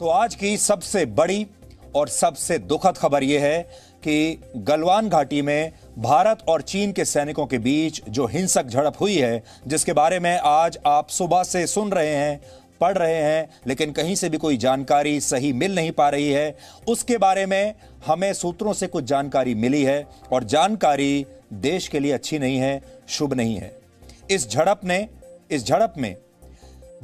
तो आज की सबसे बड़ी और सबसे दुखद खबर यह है कि गलवान घाटी में भारत और चीन के सैनिकों के बीच जो हिंसक झड़प हुई है, जिसके बारे में आज आप सुबह से सुन रहे हैं, पढ़ रहे हैं, लेकिन कहीं से भी कोई जानकारी सही मिल नहीं पा रही है। उसके बारे में हमें सूत्रों से कुछ जानकारी मिली है और जानकारी देश के लिए अच्छी नहीं है, शुभ नहीं है। इस झड़प में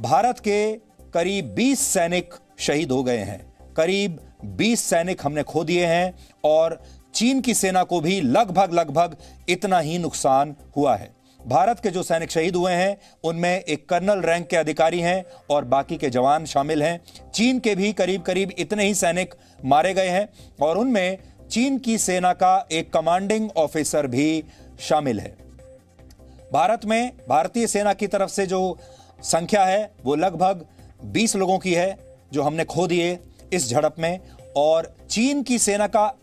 भारत के करीब 20 सैनिक शहीद हो गए हैं, करीब 20 सैनिक हमने खो दिए हैं और चीन की सेना को भी लगभग इतना ही नुकसान हुआ है। भारत के जो सैनिक शहीद हुए हैं उनमें एक कर्नल रैंक के अधिकारी हैं और बाकी के जवान शामिल हैं। चीन के भी करीब इतने ही सैनिक मारे गए हैं और उनमें चीन की सेना का एक कमांडिंग ऑफिसर भी शामिल है। भारत में भारतीय सेना की तरफ से जो संख्या है वो लगभग 20 लोगों की है जो हमने खो दिए इस झड़प में, और चीन की सेना का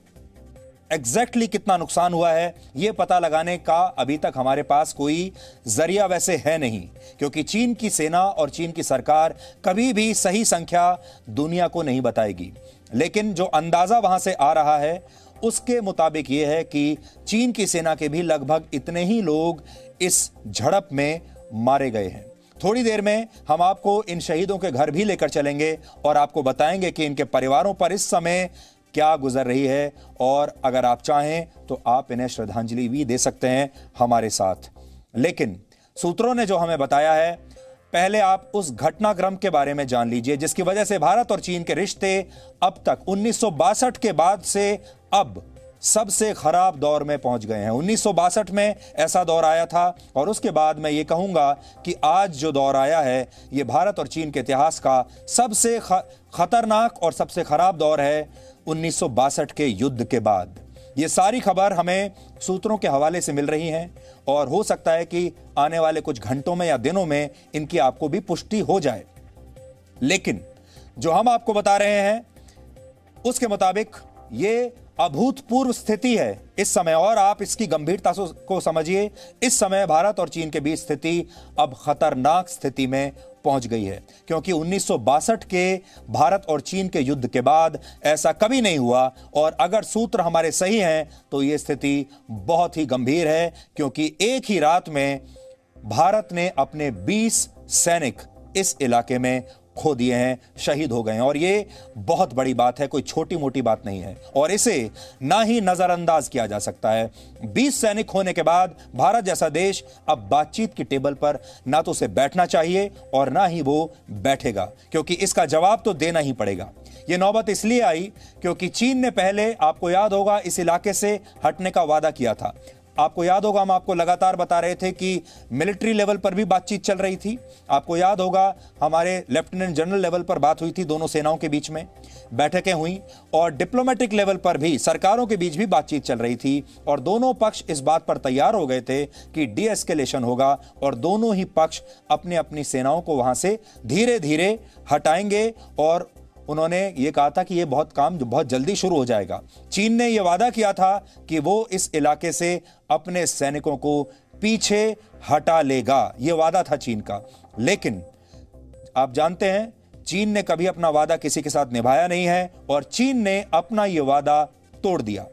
एग्जैक्टली कितना नुकसान हुआ है यह पता लगाने का अभी तक हमारे पास कोई जरिया वैसे है नहीं, क्योंकि चीन की सेना और चीन की सरकार कभी भी सही संख्या दुनिया को नहीं बताएगी। लेकिन जो अंदाजा वहां से आ रहा है उसके मुताबिक यह है कि चीन की सेना के भी लगभग इतने ही लोग इस झड़प में मारे गए हैं। थोड़ी देर में हम आपको इन शहीदों के घर भी लेकर चलेंगे और आपको बताएंगे कि इनके परिवारों पर इस समय क्या गुजर रही है, और अगर आप चाहें तो आप इन्हें श्रद्धांजलि भी दे सकते हैं हमारे साथ। लेकिन सूत्रों ने जो हमें बताया है, पहले आप उस घटनाक्रम के बारे में जान लीजिए जिसकी वजह से भारत और चीन के रिश्ते अब तक 1962 के बाद से अब सबसे खराब दौर में पहुंच गए हैं। 1962 में ऐसा दौर आया था और उसके बाद मैं ये कहूंगा कि आज जो दौर आया है ये भारत और चीन के इतिहास का सबसे खतरनाक और सबसे खराब दौर है 1962 के युद्ध के बाद। ये सारी खबर हमें सूत्रों के हवाले से मिल रही है और हो सकता है कि आने वाले कुछ घंटों में या दिनों में इनकी आपको भी पुष्टि हो जाए। लेकिन जो हम आपको बता रहे हैं उसके मुताबिक ये अभूतपूर्व स्थिति है इस समय, और आप इसकी गंभीरता को समझिए। इस समय भारत और चीन के बीच स्थिति अब खतरनाक स्थिति में पहुंच गई है, क्योंकि 1962 के भारत और चीन के युद्ध के बाद ऐसा कभी नहीं हुआ, और अगर सूत्र हमारे सही हैं तो यह स्थिति बहुत ही गंभीर है, क्योंकि एक ही रात में भारत ने अपने 20 सैनिक इस इलाके में खो दिए हैं, शहीद हो गए हैं। और ये बहुत बड़ी बात है, कोई छोटी मोटी बात नहीं है, और इसे ना ही नजरअंदाज किया जा सकता है। 20 सैनिक होने के बाद भारत जैसा देश अब बातचीत की टेबल पर ना तो उसे बैठना चाहिए और ना ही वो बैठेगा, क्योंकि इसका जवाब तो देना ही पड़ेगा। ये नौबत इसलिए आई क्योंकि चीन ने पहले, आपको याद होगा, इस इलाके से हटने का वादा किया था। आपको याद होगा हम आपको लगातार बता रहे थे कि मिलिट्री लेवल पर भी बातचीत चल रही थी। आपको याद होगा हमारे लेफ्टिनेंट जनरल लेवल पर बात हुई थी, दोनों सेनाओं के बीच में बैठकें हुई, और डिप्लोमेटिक लेवल पर भी सरकारों के बीच भी बातचीत चल रही थी, और दोनों पक्ष इस बात पर तैयार हो गए थे कि डी एस्केलेशन होगा और दोनों ही पक्ष अपनी अपनी सेनाओं को वहां से धीरे धीरे हटाएंगे। और उन्होंने ये कहा था कि ये काम बहुत जल्दी शुरू हो जाएगा। चीन ने यह वादा किया था कि वो इस इलाके से अपने सैनिकों को पीछे हटा लेगा, यह वादा था चीन का। लेकिन आप जानते हैं चीन ने कभी अपना वादा किसी के साथ निभाया नहीं है, और चीन ने अपना यह वादा तोड़ दिया।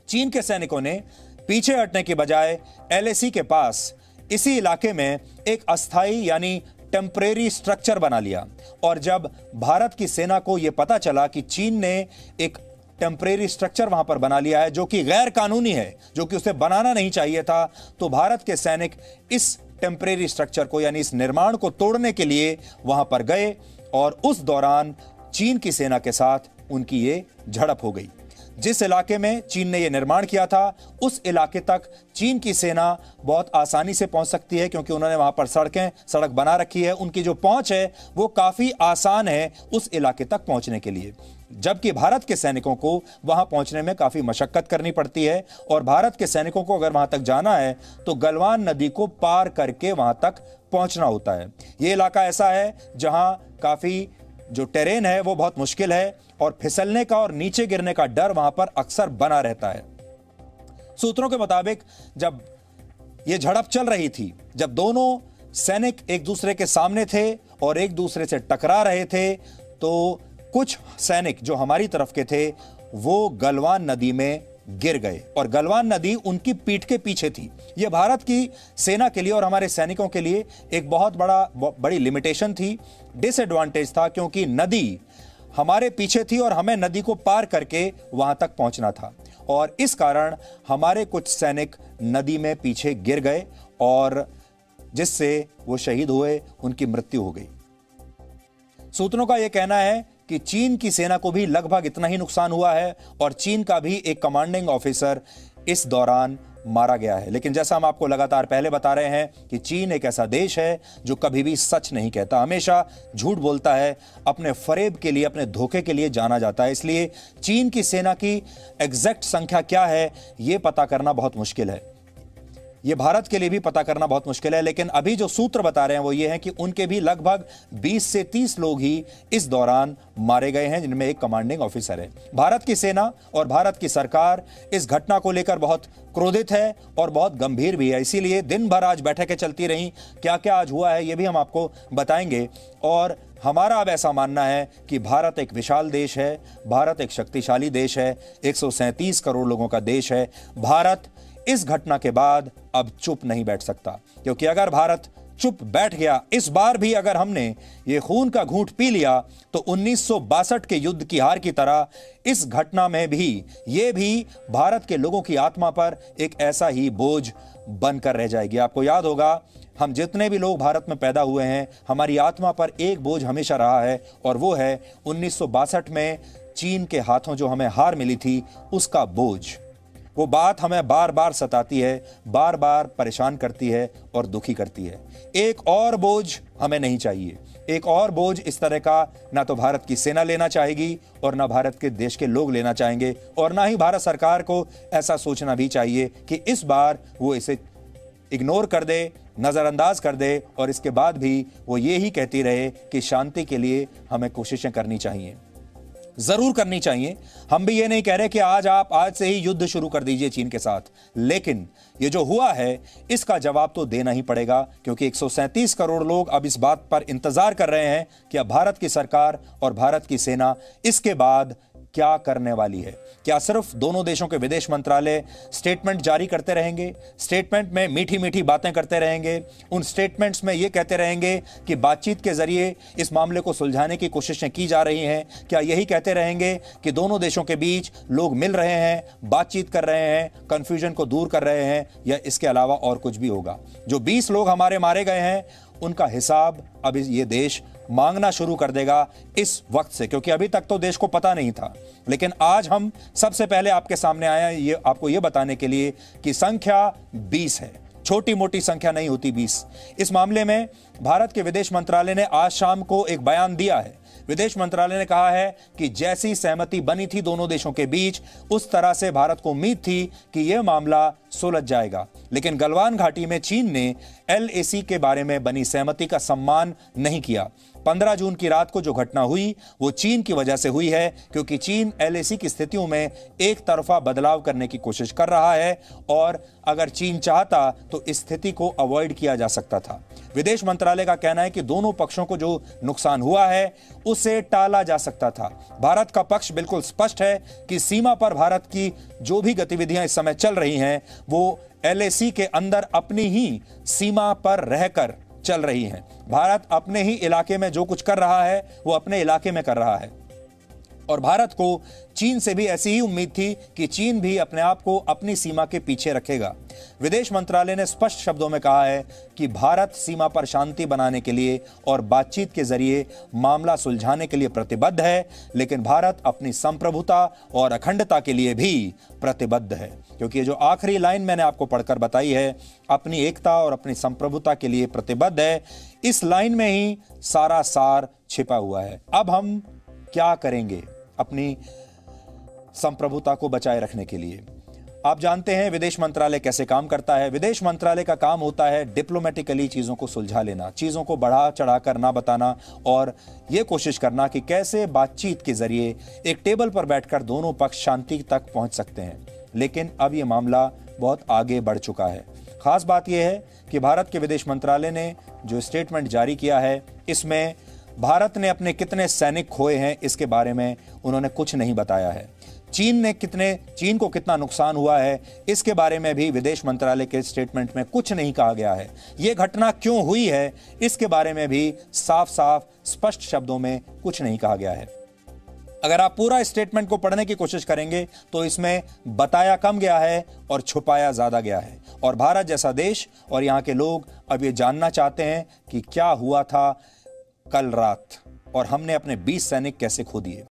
चीन के सैनिकों ने पीछे हटने के बजाय LAC के पास इसी इलाके में एक अस्थाई यानी टेम्परेरी स्ट्रक्चर बना लिया, और जब भारत की सेना को यह पता चला कि चीन ने एक टेम्परेरी स्ट्रक्चर वहां पर बना लिया है जो कि गैर कानूनी है, जो कि उसे बनाना नहीं चाहिए था, तो भारत के सैनिक इस टेम्परेरी स्ट्रक्चर को यानी इस निर्माण को तोड़ने के लिए वहां पर गए, और उस दौरान चीन की सेना के साथ उनकी ये झड़प हो गई। जिस इलाके में चीन ने यह निर्माण किया था उस इलाके तक चीन की सेना बहुत आसानी से पहुंच सकती है, क्योंकि उन्होंने वहां पर सड़क बना रखी है। उनकी जो पहुंच है वो काफी आसान है उस इलाके तक पहुंचने के लिए, जबकि भारत के सैनिकों को वहां पहुंचने में काफी मशक्कत करनी पड़ती है, और भारत के सैनिकों को अगर वहां तक जाना है तो गलवान नदी को पार करके वहां तक पहुंचना होता है। यह इलाका ऐसा है जहां काफी जो टेरेन है वो बहुत मुश्किल है, और फिसलने का और नीचे गिरने का डर वहां पर अक्सर बना रहता है। सूत्रों के मुताबिक जब यह झड़प चल रही थी, जब दोनों सैनिक एक दूसरे के सामने थे और एक दूसरे से टकरा रहे थे, तो कुछ सैनिक जो हमारी तरफ के थे वो गलवान नदी में गिर गए और गलवान नदी उनकी पीठ के पीछे थी। यह भारत की सेना के लिए और हमारे सैनिकों के लिए एक बहुत बड़ी लिमिटेशन थी, डिसएडवांटेज था, क्योंकि नदी हमारे पीछे थी और हमें नदी को पार करके वहां तक पहुंचना था और इस कारण हमारे कुछ सैनिक नदी में पीछे गिर गए और जिससे वो शहीद हुए, उनकी मृत्यु हो गई। सूत्रों का यह कहना है कि चीन की सेना को भी लगभग इतना ही नुकसान हुआ है और चीन का भी एक कमांडिंग ऑफिसर इस दौरान मारा गया है। लेकिन जैसा हम आपको लगातार पहले बता रहे हैं कि चीन एक ऐसा देश है जो कभी भी सच नहीं कहता, हमेशा झूठ बोलता है, अपने फरेब के लिए, अपने धोखे के लिए जाना जाता है। इसलिए चीन की सेना की एग्जैक्ट संख्या क्या है यह पता करना बहुत मुश्किल है, यह भारत के लिए भी पता करना बहुत मुश्किल है। लेकिन अभी जो सूत्र बता रहे हैं वो ये है कि उनके भी लगभग 20 से 30 लोग ही इस दौरान मारे गए हैं, जिनमें एक कमांडिंग ऑफिसर है। भारत की सेना और भारत की सरकार इस घटना को लेकर बहुत क्रोधित है और बहुत गंभीर भी है। इसीलिए दिन भर आज बैठकें चलती रहीं, क्या क्या आज हुआ है ये भी हम आपको बताएंगे। और हमारा अब ऐसा मानना है कि भारत एक विशाल देश है, भारत एक शक्तिशाली देश है, 137 करोड़ लोगों का देश है। भारत इस घटना के बाद अब चुप नहीं बैठ सकता, क्योंकि अगर भारत चुप बैठ गया, इस बार भी अगर हमने ये खून का घूंट पी लिया, तो 1962 के युद्ध की हार की तरह इस घटना में भी ये भी भारत के लोगों की आत्मा पर एक ऐसा ही बोझ बनकर रह जाएगी। आपको याद होगा, हम जितने भी लोग भारत में पैदा हुए हैं, हमारी आत्मा पर एक बोझ हमेशा रहा है और वो है 1962 में चीन के हाथों जो हमें हार मिली थी, उसका बोझ। वो बात हमें बार बार सताती है, बार बार परेशान करती है और दुखी करती है। एक और बोझ हमें नहीं चाहिए, एक और बोझ इस तरह का ना तो भारत की सेना लेना चाहेगी और ना भारत के देश के लोग लेना चाहेंगे और ना ही भारत सरकार को ऐसा सोचना भी चाहिए कि इस बार वो इसे इग्नोर कर दे, नजरअंदाज कर दे और इसके बाद भी वो ये ही कहती रहे कि शांति के लिए हमें कोशिशें करनी चाहिए, जरूर करनी चाहिए। हम भी ये नहीं कह रहे कि आप आज से ही युद्ध शुरू कर दीजिए चीन के साथ, लेकिन ये जो हुआ है इसका जवाब तो देना ही पड़ेगा, क्योंकि 137 करोड़ लोग अब इस बात पर इंतजार कर रहे हैं कि अब भारत की सरकार और भारत की सेना इसके बाद क्या करने वाली है। क्या सिर्फ दोनों देशों के विदेश मंत्रालय स्टेटमेंट जारी करते रहेंगे, स्टेटमेंट में मीठी मीठी बातें करते रहेंगे, उन स्टेटमेंट्स में यह कहते रहेंगे कि बातचीत के जरिए इस मामले को सुलझाने की कोशिशें की जा रही हैं? क्या यही कहते रहेंगे कि दोनों देशों के बीच लोग मिल रहे हैं, बातचीत कर रहे हैं, कंफ्यूजन को दूर कर रहे हैं, या इसके अलावा और कुछ भी होगा? जो 20 लोग हमारे मारे गए हैं उनका हिसाब अब ये देश मांगना शुरू कर देगा इस वक्त से, क्योंकि अभी तक तो देश को पता नहीं था। लेकिन आज हम सबसे पहले आपके सामने आए हैं ये आपको ये बताने के लिए कि संख्या 20 है, छोटी मोटी संख्या नहीं होती 20। इस मामले में भारत के विदेश मंत्रालय ने आज शाम को एक बयान दिया है। विदेश मंत्रालय ने कहा है कि जैसी सहमति बनी थी दोनों देशों के बीच, उस तरह से भारत को उम्मीद थी कि यह मामला सुलझ जाएगा। लेकिन गलवान घाटी में चीन ने LAC के बारे में बनी सहमति का सम्मान नहीं किया। 15 जून की रात को जो घटना हुई वो चीन की वजह से हुई है, क्योंकि चीन LAC की स्थितियों में एक तरफा बदलाव करने की कोशिश कर रहा है और अगर चीन चाहता तो इस स्थिति को अवॉइड किया जा सकता था। विदेश मंत्रालय का कहना है कि दोनों पक्षों को जो नुकसान हुआ है उसे टाला जा सकता था। भारत का पक्ष बिल्कुल स्पष्ट है कि सीमा पर भारत की जो भी गतिविधियां इस समय चल रही हैं वो LAC के अंदर अपनी ही सीमा पर रहकर चल रही हैं। भारत अपने ही इलाके में जो कुछ कर रहा है वो अपने इलाके में कर रहा है और भारत को चीन से भी ऐसी ही उम्मीद थी कि चीन भी अपने आप को अपनी सीमा के पीछे रखेगा। विदेश मंत्रालय ने स्पष्ट शब्दों में कहा है कि भारत सीमा पर शांति बनाने के लिए और बातचीत के जरिए मामला सुलझाने के लिए प्रतिबद्ध है, लेकिन भारत अपनी संप्रभुता और अखंडता के लिए भी प्रतिबद्ध है। क्योंकि ये जो आखिरी लाइन मैंने आपको पढ़कर बताई है, अपनी एकता और अपनी संप्रभुता के लिए प्रतिबद्ध है, इस लाइन में ही सारा सार छिपा हुआ है। अब हम क्या करेंगे अपनी संप्रभुता को बचाए रखने के लिए? आप जानते हैं विदेश मंत्रालय कैसे काम करता है। विदेश मंत्रालय का काम होता है डिप्लोमेटिकली चीजों को सुलझा लेना, चीजों को बढ़ा चढ़ाकर ना बताना और यह कोशिश करना कि कैसे बातचीत के जरिए एक टेबल पर बैठकर दोनों पक्ष शांति तक पहुंच सकते हैं। लेकिन अब यह मामला बहुत आगे बढ़ चुका है। खास बात यह है कि भारत के विदेश मंत्रालय ने जो स्टेटमेंट जारी किया है इसमें भारत ने अपने कितने सैनिक खोए हैं इसके बारे में उन्होंने कुछ नहीं बताया है। चीन को कितना नुकसान हुआ है इसके बारे में भी विदेश मंत्रालय के स्टेटमेंट में कुछ नहीं कहा गया है। यह घटना क्यों हुई है इसके बारे में भी साफ साफ स्पष्ट शब्दों में कुछ नहीं कहा गया है। अगर आप पूरा स्टेटमेंट को पढ़ने की कोशिश करेंगे तो इसमें बताया कम गया है और छुपाया ज्यादा गया है। और भारत जैसा देश और यहां के लोग अब ये जानना चाहते हैं कि क्या हुआ था कल रात और हमने अपने 20 सैनिक कैसे खो दिए।